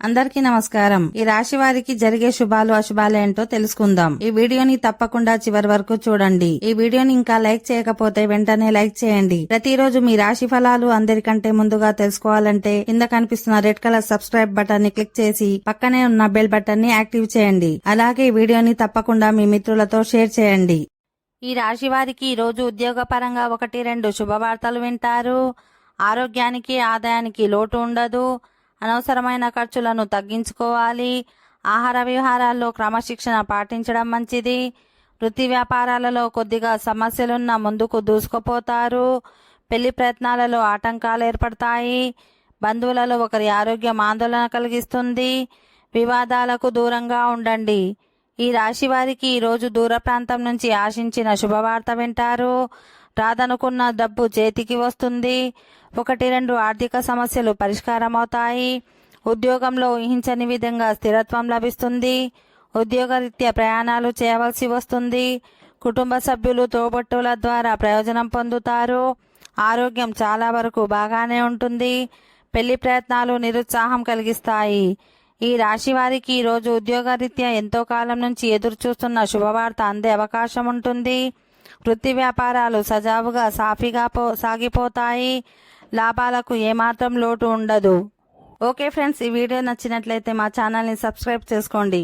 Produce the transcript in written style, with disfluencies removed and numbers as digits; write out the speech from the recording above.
అందరికీ నమస్కారం. ఈ రాశి వారికి జరిగే శుభాలు అశుభాలు ఏంటో తెలుసుకుందాం. ఈ వీడియోని తప్పకుండా చివరి వరకు చూడండి. ఈ వీడియోని ఇంకా లైక్ చేయకపోతే వెంటనే లైక్ చేయండి. ప్రతిరోజు మీ రాశి ఫలాలు అందరికంటే ముందుగా తెలుసుకోవాలంటే కింద కనిపిస్తున్న రెడ్ కలర్ సబ్స్క్రైబ్ బటన్ ని క్లిక్ చేసి పక్కనే ఉన్న బెల్ బటన్ ని యాక్టివ్ చేయండి. అలాగే ఈ వీడియోని తప్పకుండా మీ మిత్రులతో షేర్ చేయండి. ఈ రాశి వారికి ఈ రోజు ఉద్యోగపరంగా 1-2 శుభవార్తలు వింటారు. ఆరోగ్యానికి ఆదాయానికి లోటు ఉండదు. అనవసరమైన ఖర్చులను తగ్గించుకోవాలి. ఆహార విహారాల్లో క్రమశిక్షణ పాటించడం మంచిది. వృత్తి వ్యాపారాలలో కొద్దిగా సమస్యలున్న ముందుకు దూసుకుపోతారు. పెళ్లి ప్రయత్నాలలో ఆటంకాలు ఏర్పడతాయి. బంధువులలో ఒకరి ఆరోగ్యం ఆందోళన కలిగిస్తుంది. వివాదాలకు దూరంగా ఉండండి. ఈ రాశి వారికి ఈరోజు దూర ప్రాంతం నుంచి ఆశించిన శుభవార్త వింటారు. రాదనుకున్న డబ్బు చేతికి వస్తుంది. 1-2 ఆర్థిక సమస్యలు పరిష్కారమవుతాయి. ఉద్యోగంలో ఊహించని విధంగా స్థిరత్వం లభిస్తుంది. ఉద్యోగరీత్యా ప్రయాణాలు చేయవలసి వస్తుంది. కుటుంబ సభ్యులు తోబట్టుల ద్వారా ప్రయోజనం పొందుతారు. ఆరోగ్యం చాలా వరకు బాగానే ఉంటుంది. పెళ్లి ప్రయత్నాలు నిరుత్సాహం కలిగిస్తాయి. ఈ రాశి వారికి ఈరోజు ఉద్యోగరీత్యా ఎంతో కాలం నుంచి ఎదురు చూస్తున్న శుభవార్త అందే అవకాశం ఉంటుంది. వృత్తి వ్యాపారాలు సజావుగా సాఫీగా సాగిపోతాయి. లాభాలకు ఏమాత్రం లోటు ఉండదు. ఓకే ఫ్రెండ్స్, ఈ వీడియో నచ్చినట్లయితే మా ఛానల్ని సబ్స్క్రైబ్ చేసుకోండి.